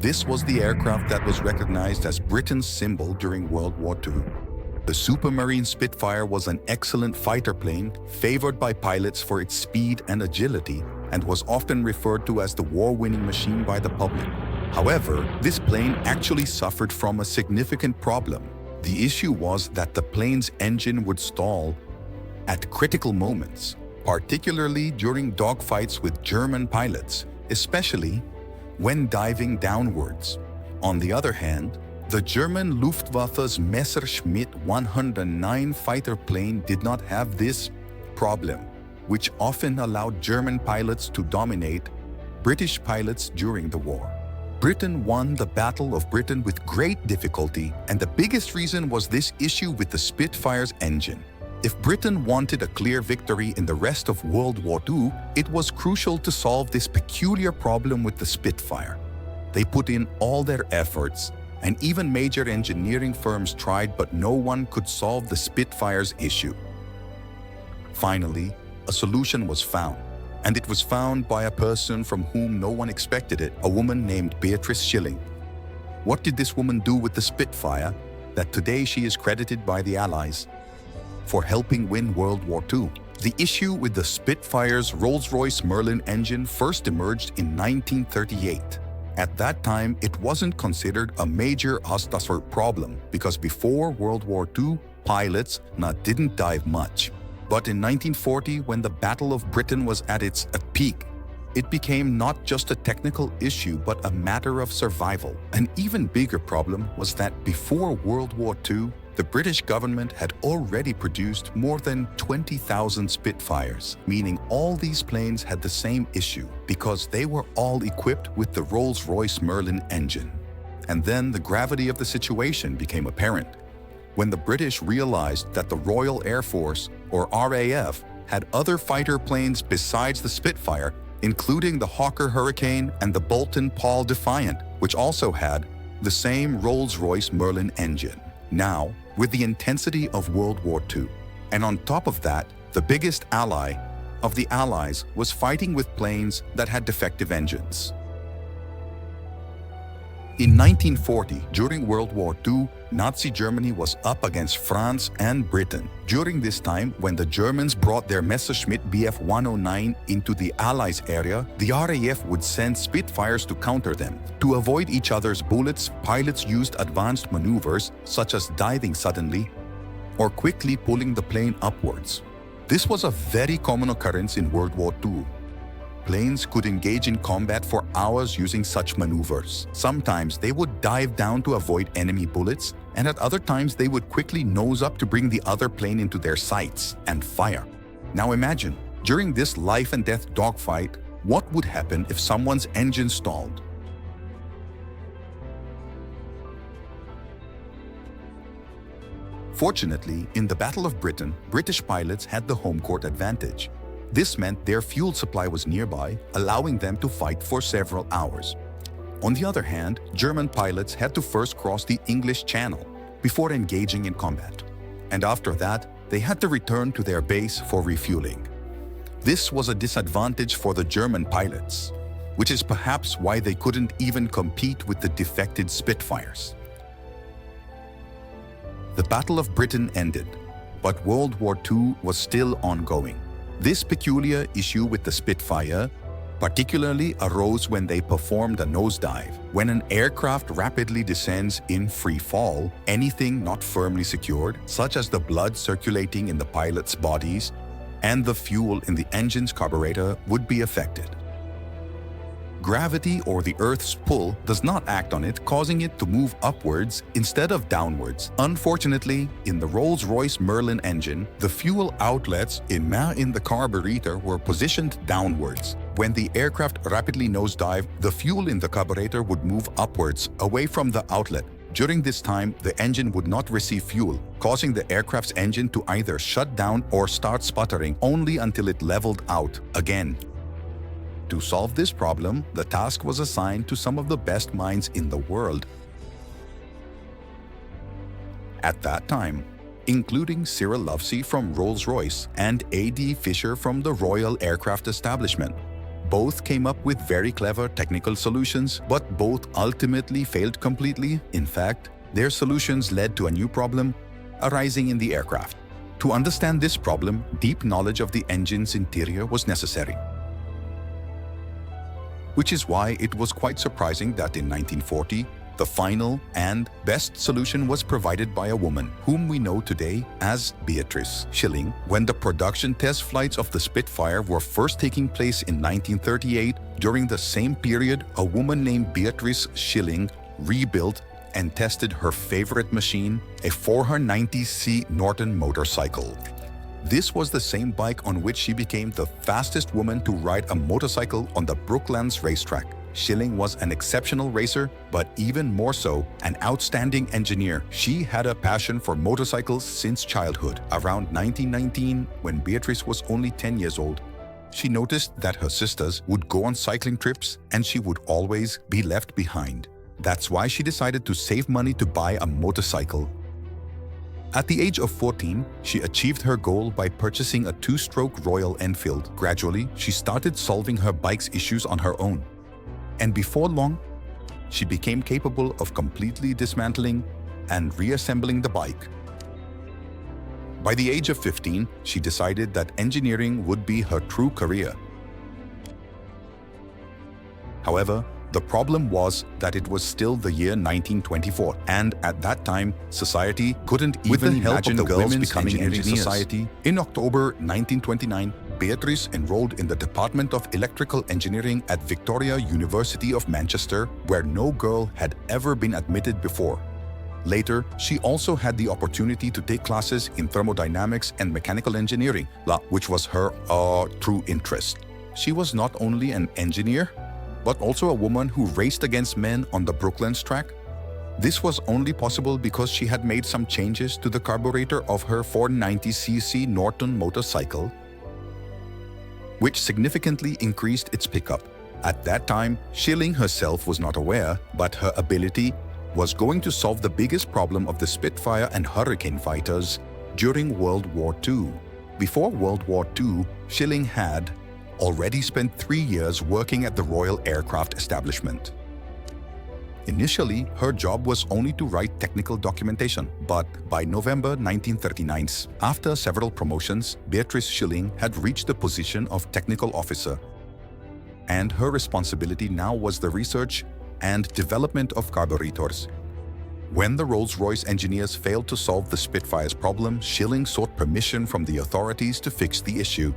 This was the aircraft that was recognized as Britain's symbol during World War II. The Supermarine Spitfire was an excellent fighter plane, favored by pilots for its speed and agility, and was often referred to as the war-winning machine by the public. However, this plane actually suffered from a significant problem. The issue was that the plane's engine would stall at critical moments, particularly during dogfights with German pilots, especially when diving downwards. On the other hand, the German Luftwaffe's Messerschmitt 109 fighter plane did not have this problem, which often allowed German pilots to dominate British pilots during the war. Britain won the Battle of Britain with great difficulty, and the biggest reason was this issue with the Spitfire's engine. If Britain wanted a clear victory in the rest of World War II, it was crucial to solve this peculiar problem with the Spitfire. They put in all their efforts, and even major engineering firms tried, but no one could solve the Spitfire's issue. Finally, a solution was found, and it was found by a person from whom no one expected it, a woman named Beatrice Schilling. What did this woman do with the Spitfire that today she is credited by the Allies for helping win World War II? The issue with the Spitfire's Rolls-Royce Merlin engine first emerged in 1938. At that time, it wasn't considered a major Ostwasser problem because before World War II, pilots didn't dive much. But in 1940, when the Battle of Britain was at its peak, it became not just a technical issue but a matter of survival. An even bigger problem was that before World War II, the British government had already produced more than 20,000 Spitfires, meaning all these planes had the same issue because they were all equipped with the Rolls-Royce Merlin engine. And then the gravity of the situation became apparent when the British realized that the Royal Air Force, or RAF, had other fighter planes besides the Spitfire, including the Hawker Hurricane and the Bolton Paul Defiant, which also had the same Rolls-Royce Merlin engine. Now, with the intensity of World War II, and on top of that, the biggest ally of the Allies was fighting with planes that had defective engines. In 1940, during World War II, Nazi Germany was up against France and Britain. During this time, when the Germans brought their Messerschmitt Bf 109 into the Allies' area, the RAF would send Spitfires to counter them. To avoid each other's bullets, pilots used advanced maneuvers such as diving suddenly or quickly pulling the plane upwards. This was a very common occurrence in World War II. Planes could engage in combat for hours using such maneuvers. Sometimes they would dive down to avoid enemy bullets, and at other times they would quickly nose up to bring the other plane into their sights and fire. Now imagine, during this life and death dogfight, what would happen if someone's engine stalled? Fortunately, in the Battle of Britain, British pilots had the home court advantage. This meant their fuel supply was nearby, allowing them to fight for several hours. On the other hand, German pilots had to first cross the English Channel before engaging in combat. And after that, they had to return to their base for refueling. This was a disadvantage for the German pilots, which is perhaps why they couldn't even compete with the defected Spitfires. The Battle of Britain ended, but World War II was still ongoing. This peculiar issue with the Spitfire particularly arose when they performed a nosedive. When an aircraft rapidly descends in free fall, anything not firmly secured, such as the blood circulating in the pilots' bodies and the fuel in the engine's carburetor, would be affected. Gravity, or the Earth's pull, does not act on it, causing it to move upwards instead of downwards. Unfortunately, in the Rolls-Royce Merlin engine, the fuel outlets in the carburetor were positioned downwards. When the aircraft rapidly nosedived, the fuel in the carburetor would move upwards, away from the outlet. During this time, the engine would not receive fuel, causing the aircraft's engine to either shut down or start sputtering only until it leveled out again. To solve this problem, the task was assigned to some of the best minds in the world at that time, including Cyril Lovesey from Rolls-Royce and A.D. Fisher from the Royal Aircraft Establishment. Both came up with very clever technical solutions, but both ultimately failed completely. In fact, their solutions led to a new problem arising in the aircraft. To understand this problem, deep knowledge of the engine's interior was necessary. Which is why it was quite surprising that in 1940, the final and best solution was provided by a woman, whom we know today as Beatrice Schilling. When the production test flights of the Spitfire were first taking place in 1938, during the same period, a woman named Beatrice Schilling rebuilt and tested her favorite machine, a 490C Norton motorcycle. This was the same bike on which she became the fastest woman to ride a motorcycle on the Brooklands racetrack. Schilling was an exceptional racer, but even more so, an outstanding engineer. She had a passion for motorcycles since childhood. Around 1919, when Beatrice was only 10 years old, she noticed that her sisters would go on cycling trips and she would always be left behind. That's why she decided to save money to buy a motorcycle. At the age of 14, she achieved her goal by purchasing a two-stroke Royal Enfield. Gradually, she started solving her bike's issues on her own. And before long, she became capable of completely dismantling and reassembling the bike. By the age of 15, she decided that engineering would be her true career. However, the problem was that it was still the year 1924, and at that time, society couldn't even imagine the girls becoming engineers. Society. In October 1929, Beatrice enrolled in the Department of Electrical Engineering at Victoria University of Manchester, where no girl had ever been admitted before. Later, she also had the opportunity to take classes in thermodynamics and mechanical engineering, which was her true interest. She was not only an engineer, but also a woman who raced against men on the Brooklands track. This was only possible because she had made some changes to the carburetor of her 490cc Norton motorcycle, which significantly increased its pickup. At that time, Schilling herself was not aware, but her ability was going to solve the biggest problem of the Spitfire and Hurricane fighters during World War II. Before World War II, Schilling had already spent 3 years working at the Royal Aircraft Establishment. Initially, her job was only to write technical documentation, but by November 1939, after several promotions, Beatrice Schilling had reached the position of technical officer, and her responsibility now was the research and development of carburetors. When the Rolls-Royce engineers failed to solve the Spitfire's problem, Schilling sought permission from the authorities to fix the issue.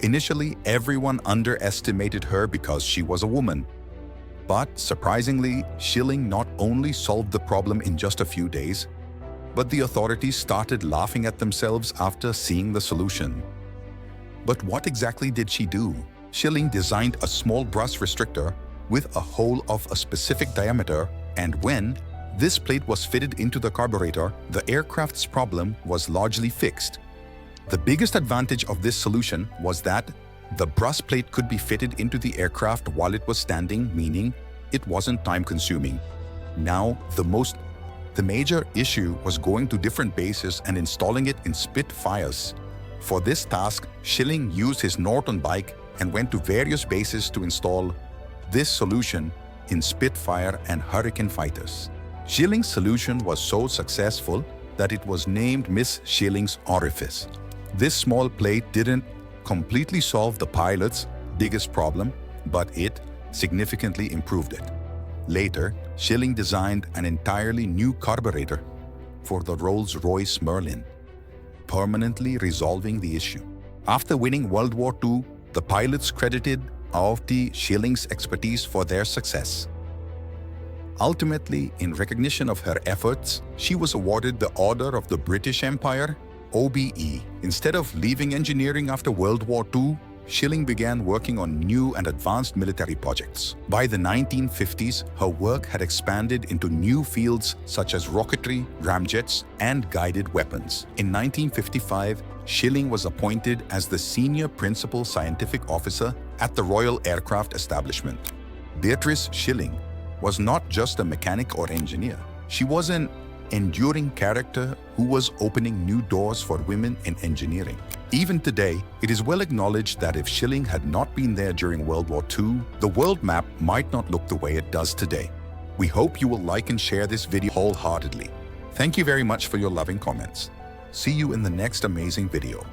Initially, everyone underestimated her because she was a woman. But surprisingly, Schilling not only solved the problem in just a few days, but the authorities started laughing at themselves after seeing the solution. But what exactly did she do? Schilling designed a small brass restrictor with a hole of a specific diameter, and when this plate was fitted into the carburetor, the aircraft's problem was largely fixed. The biggest advantage of this solution was that the brass plate could be fitted into the aircraft while it was standing, meaning it wasn't time-consuming. Now, the major issue was going to different bases and installing it in Spitfires. For this task, Schilling used his Norton bike and went to various bases to install this solution in Spitfire and Hurricane fighters. Schilling's solution was so successful that it was named Miss Schilling's Orifice. This small plate didn't completely solve the pilot's biggest problem, but it significantly improved it. Later, Schilling designed an entirely new carburetor for the Rolls-Royce Merlin, permanently resolving the issue. After winning World War II, the pilots credited Schilling's expertise for their success. Ultimately, in recognition of her efforts, she was awarded the Order of the British Empire, OBE. Instead of leaving engineering after World War II, Schilling began working on new and advanced military projects. By the 1950s, her work had expanded into new fields such as rocketry, ramjets, and guided weapons. In 1955, Schilling was appointed as the Senior Principal Scientific Officer at the Royal Aircraft Establishment. Beatrice Schilling was not just a mechanic or engineer. She was an enduring character who was opening new doors for women in engineering. Even today, it is well acknowledged that if shilling had not been there during World War II, the world map might not look the way it does today. We hope you will like and share this video wholeheartedly. Thank you very much for your loving comments. See you in the next amazing video.